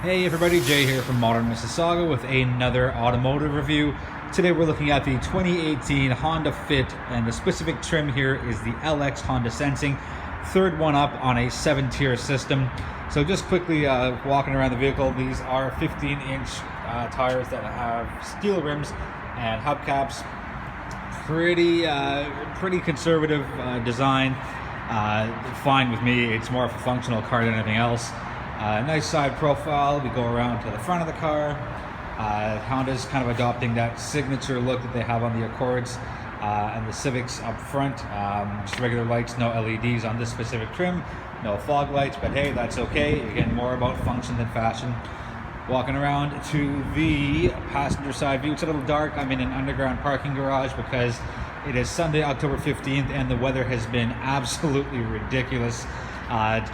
Hey everybody, Jay here from Modern Mississauga with another automotive review. Today we're looking at the 2018 Honda Fit, and the specific trim here is the LX Honda Sensing, third one up on a 7-tier system. So just quickly walking around the vehicle, these are 15-inch tires that have steel rims and hubcaps. Pretty conservative design. Fine with me. It's more of a functional car than anything else. Nice side profile. We go around to the front of the car. Honda's kind of adopting that signature look that they have on the Accords and the Civics up front. Just regular lights, no LEDs on this specific trim, no fog lights, but hey, that's okay. Again, more about function than fashion. Walking around to the passenger side view, it's a little dark. I'm in an underground parking garage because it is Sunday, October 15th, and the weather has been absolutely ridiculous.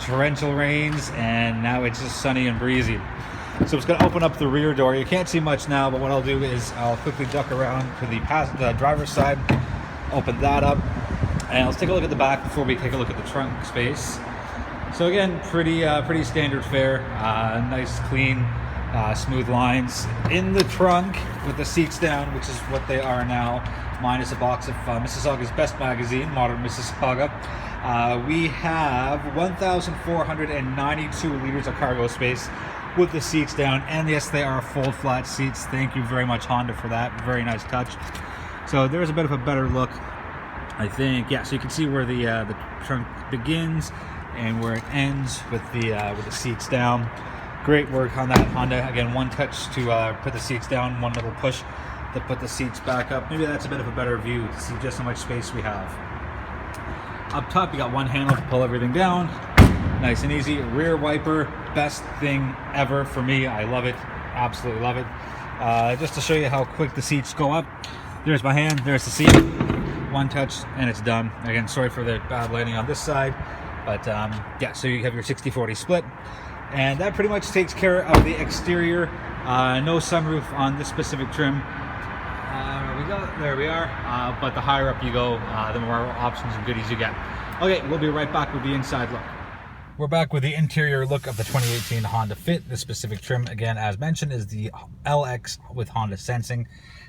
Torrential rains, and now it's just sunny and breezy. So I'm just going to open up the rear door. You can't see much now, but what I'll do is I'll quickly duck around to the driver's side, open that up, and let's take a look at the back before we take a look at the trunk space. So again, pretty standard fare. Nice, clean, smooth lines in the trunk with the seats down, which is what they are now, minus a box of Mississauga's best magazine, Modern Mississauga. We have 1,492 liters of cargo space with the seats down, and yes, they are full flat seats. Thank you very much, Honda, for that. Very nice touch. So there's a bit of a better look, I think. Yeah, so you can see where the trunk begins and where it ends with the seats down. Great work on that, Honda. Again, one touch to put the seats down, one little push to put the seats back up. Maybe that's a bit of a better view to see just how much space we have. Up top, you got one handle to pull everything down. Nice and easy. Rear wiper, best thing ever for me. I love it. Absolutely love it. Just to show you how quick the seats go up. There's my hand, there's the seat. One touch and it's done. Again, sorry for the bad lighting on this side. But yeah, so you have your 60-40 split. And that pretty much takes care of the exterior. No sunroof on this specific trim. There we are. But the higher up you go, the more options and goodies you get. Okay, we'll be right back with the inside look. We're back with the interior look of the 2018 Honda Fit. This specific trim, again, as mentioned, is the LX with Honda Sensing.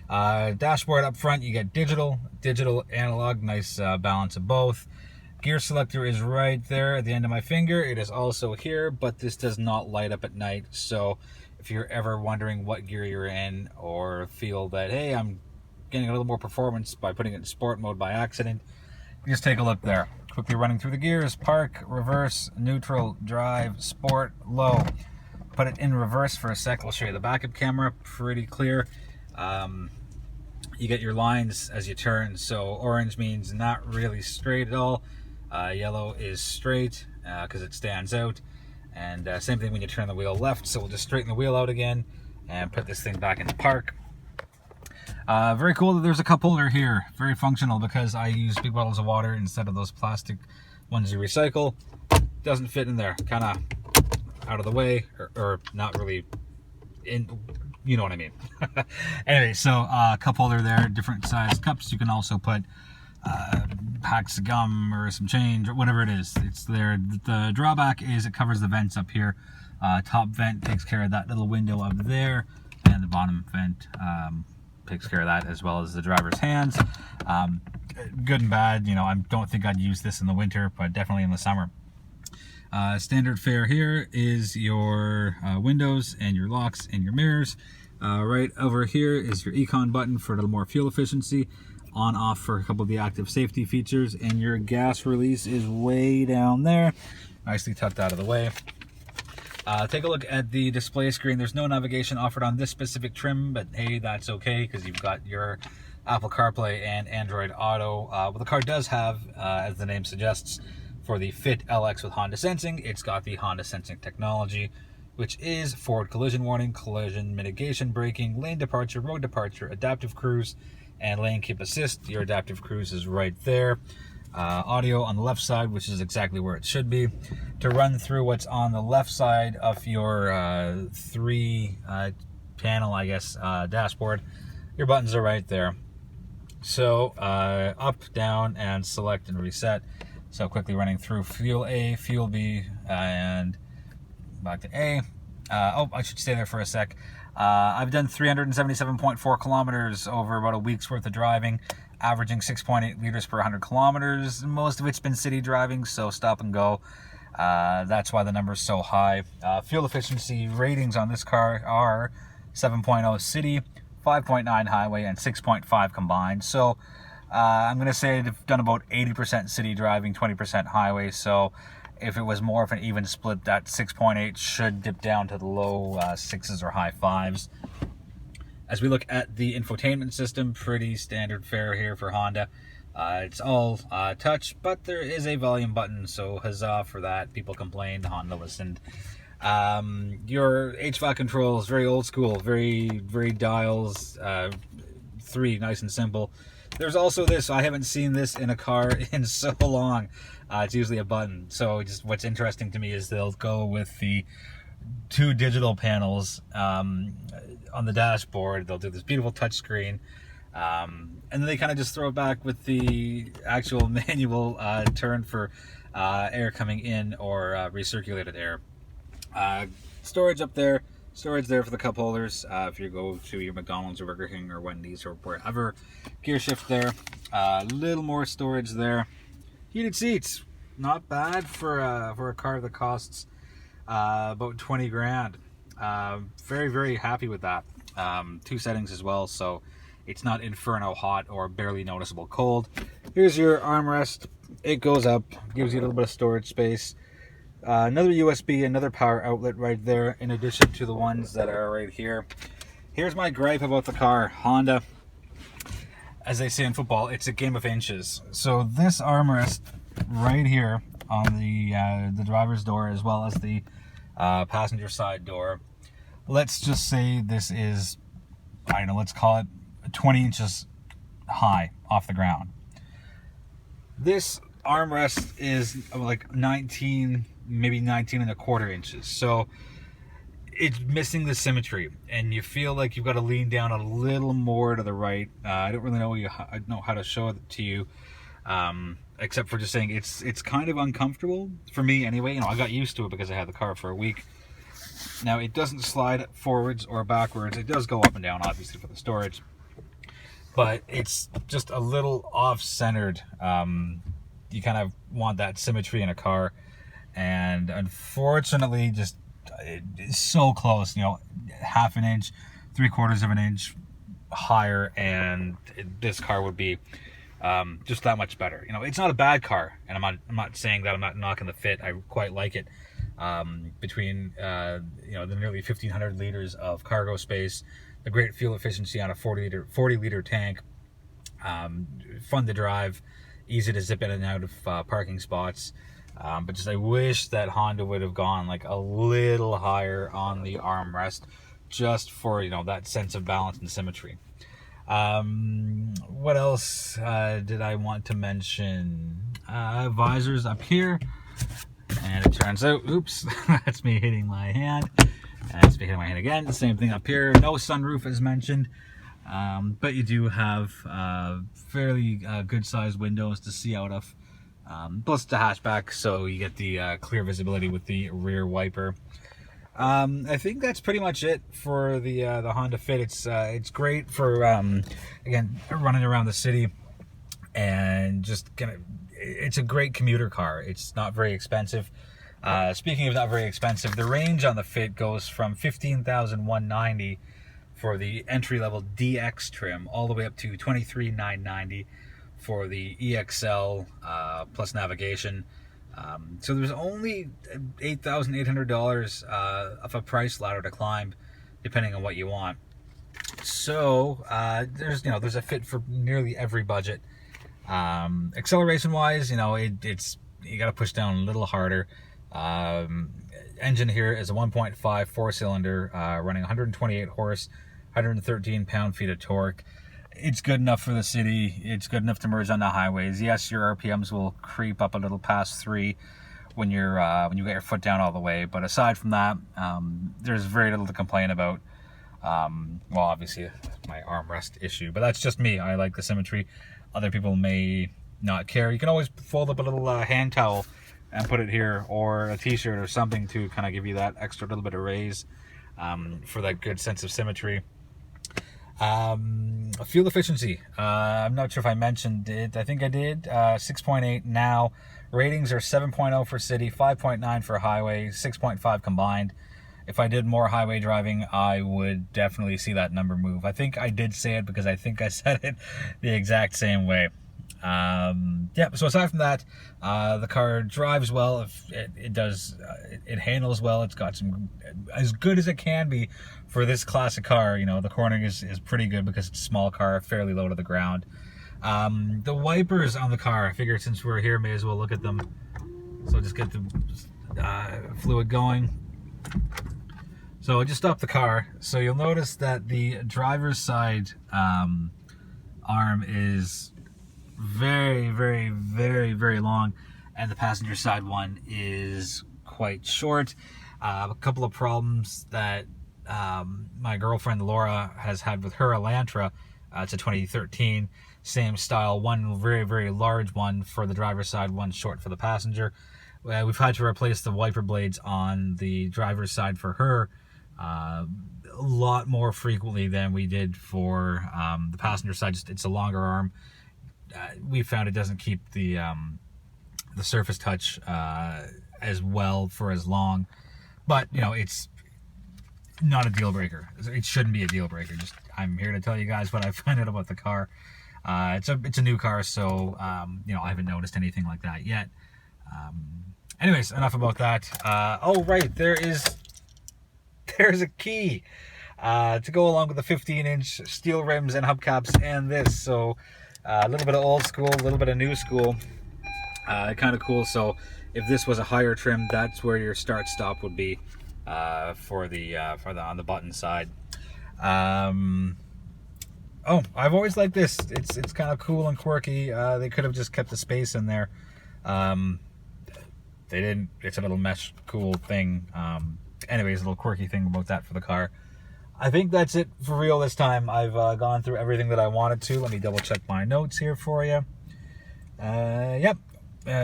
Dashboard up front, you get digital, analog, nice balance of both. Gear selector is right there at the end of my finger. It is also here, but this does not light up at night. So if you're ever wondering what gear you're in, or feel that, hey, I'm getting a little more performance by putting it in sport mode by accident, just take a look there. Quickly running through the gears: park, reverse, neutral, drive, sport, low. Put it in reverse for a sec. I'll show you the backup camera. Pretty clear. You get your lines as you turn. So orange means not really straight at all. Yellow is straight because it stands out. And same thing when you turn the wheel left. So we'll just straighten the wheel out again and put this thing back into park. Very cool that there's a cup holder here. Very functional because I use big bottles of water instead of those plastic ones you recycle. Doesn't fit in there. Kind of out of the way, or not really in, you know what I mean. Anyway, so cup holder there, different size cups. You can also put packs of gum or some change or whatever it is. It's there. The drawback is it covers the vents up here. Top vent takes care of that little window up there, and the bottom vent takes care of that, as well as the driver's hands. Good and bad, you know, I don't think I'd use this in the winter, but definitely in the summer. Standard fare here is your windows and your locks and your mirrors. Right over here is your econ button for a little more fuel efficiency. On off for a couple of the active safety features, and your gas release is way down there, nicely tucked out of the way. Take a look at the display screen. There's no navigation offered on this specific trim, but hey, that's okay because you've got your Apple CarPlay and Android Auto. What the car does have, as the name suggests, for the Fit LX with Honda Sensing, it's got the Honda Sensing technology, which is forward collision warning, collision mitigation, braking, lane departure, road departure, adaptive cruise, and lane keep assist. Your adaptive cruise is right there. Audio on the left side, which is exactly where it should be. To run through what's on the left side of your three panel, I guess, dashboard, your buttons are right there. So up, down, and select and reset. So quickly running through fuel A, fuel B, and back to A. Oh, I should stay there for a sec. I've done 377.4 kilometers over about a week's worth of driving, averaging 6.8 liters per 100 kilometers. Most of it's been city driving, so stop and go. That's why the number's so high. Fuel efficiency ratings on this car are 7.0 city, 5.9 highway, and 6.5 combined. So I'm going to say I've done about 80% city driving, 20% highway. So if it was more of an even split, that 6.8 should dip down to the low 6s or high 5s. As we look at the infotainment system, pretty standard fare here for Honda. It's all touch, but there is a volume button, so huzzah for that. People complained, Honda listened. Your HVAC control is very old school, very dials, 3, nice and simple. There's also this, I haven't seen this in a car in so long. It's usually a button. So just what's interesting to me is they'll go with the 2 digital panels on the dashboard. They'll do this beautiful touch screen. And then they kind of just throw it back with the actual manual turn for air coming in or recirculated air. Storage up there. Storage there for the cup holders if you go to your McDonald's or Burger King or Wendy's or wherever. Gear shift there. A little more storage there. Heated seats, not bad for a car that costs about 20 grand. Very happy with that. 2 settings as well, so it's not inferno hot or barely noticeable cold. Here's your armrest. It goes up, gives you a little bit of storage space. Another USB, another power outlet right there, in addition to the ones that are right here. Here's my gripe about the car. Honda, as they say in football, it's a game of inches. So this armrest right here on the driver's door, as well as the passenger side door, let's just say this is, I don't know, let's call it 20 inches high off the ground. This armrest is like 19, maybe 19 and a quarter inches. So it's missing the symmetry, and you feel like you've got to lean down a little more to the right. I don't really know how to show it to you, except for just saying it's kind of uncomfortable for me anyway. I got used to it because I had the car for a week. Now it doesn't slide forwards or backwards. It does go up and down, obviously, for the storage, but it's just a little off-centered. You kind of want that symmetry in a car, and unfortunately, just it's so close. Half an inch, 3/4 of an inch higher, and this car would be just that much better. It's not a bad car, and I'm not saying that. I'm not knocking the fit. I quite like it. Between the nearly 1,500 liters of cargo space, the great fuel efficiency on a 40 liter tank, fun to drive, easy to zip in and out of parking spots. But just I wish that Honda would have gone like a little higher on the armrest, just for that sense of balance and symmetry. What else did I want to mention? Visors up here, and it turns out, oops, that's me hitting my hand. That's me hitting my hand again. The same thing up here. No sunroof as mentioned, but you do have fairly good sized windows to see out of. Plus it's a hatchback, so you get the clear visibility with the rear wiper. I think that's pretty much it for the Honda Fit. It's great for again, running around the city, and just it's a great commuter car. It's not very expensive. Speaking of not very expensive, the range on the Fit goes from 15,190 for the entry-level DX trim all the way up to 23,990 for the EXL plus navigation. So there's only $8,800 of a price ladder to climb, depending on what you want. So there's a Fit for nearly every budget. Acceleration wise, it's you got to push down a little harder. Engine here is a 1.5 4-cylinder running 128 horse, 113 pound-feet of torque. It's good enough for the city. It's good enough to merge on the highways. Yes, your RPMs will creep up a little past 3 when you get your foot down all the way. But aside from that, there's very little to complain about. Well, obviously my armrest issue, but that's just me. I like the symmetry. Other people may not care. You can always fold up a little hand towel and put it here, or a t-shirt or something to kind of give you that extra little bit of raise for that good sense of symmetry. Fuel efficiency, I'm not sure if I mentioned it. I think I did. 6.8 now. Ratings are 7.0 for city, 5.9 for highway, 6.5 combined. If I did more highway driving, I would definitely see that number move. I think I did say it because I think I said it the exact same way. Yeah, so aside from that, the car drives well. It does, it handles well. It's got some, as good as it can be for this classic car. You know, the cornering is pretty good because it's a small car, fairly low to the ground. The wipers on the car, I figured since we're here, may as well look at them. So I'll just get the fluid going. So I just stopped the car. So you'll notice that the driver's side arm is very, very, very, very long, and the passenger side one is quite short. A couple of problems that my girlfriend Laura has had with her Elantra. It's a 2013, same style, one very, very large one for the driver's side, one short for the passenger. We've had to replace the wiper blades on the driver's side for her a lot more frequently than we did for the passenger side. It's a longer arm. We found it doesn't keep the surface touch as well for as long, but you know, it's not a deal breaker. It shouldn't be a deal breaker. Just, I'm here to tell you guys what I find out about the car. It's a new car, so you know, I haven't noticed anything like that yet. Anyways, enough about that. Oh right, there's a key to go along with the 15-inch steel rims and hubcaps and this. So a little bit of old school, a little bit of new school. Kind of cool. So if this was a higher trim, that's where your start stop would be for the on the button side. Oh, I've always liked this. It's kind of cool and quirky. They could have just kept the space in there. They didn't. It's a little mesh cool thing. Anyways, a little quirky thing about that for the car. I think that's it for real this time. I've gone through everything that I wanted to. Let me double check my notes here for you. Yep.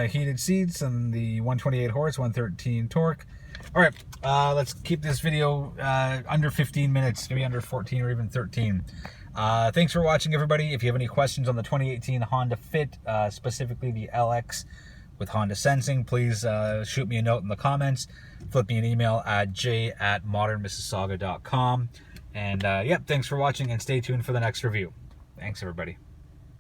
Heated seats and the 128 horse, 113 torque. All right, let's keep this video under 15 minutes, maybe under 14 or even 13. Thanks for watching, everybody. If you have any questions on the 2018 Honda Fit, specifically the LX with Honda Sensing, please shoot me a note in the comments. Flip me an email at j@modernmississauga.com. And yep, thanks for watching, and stay tuned for the next review. Thanks, everybody.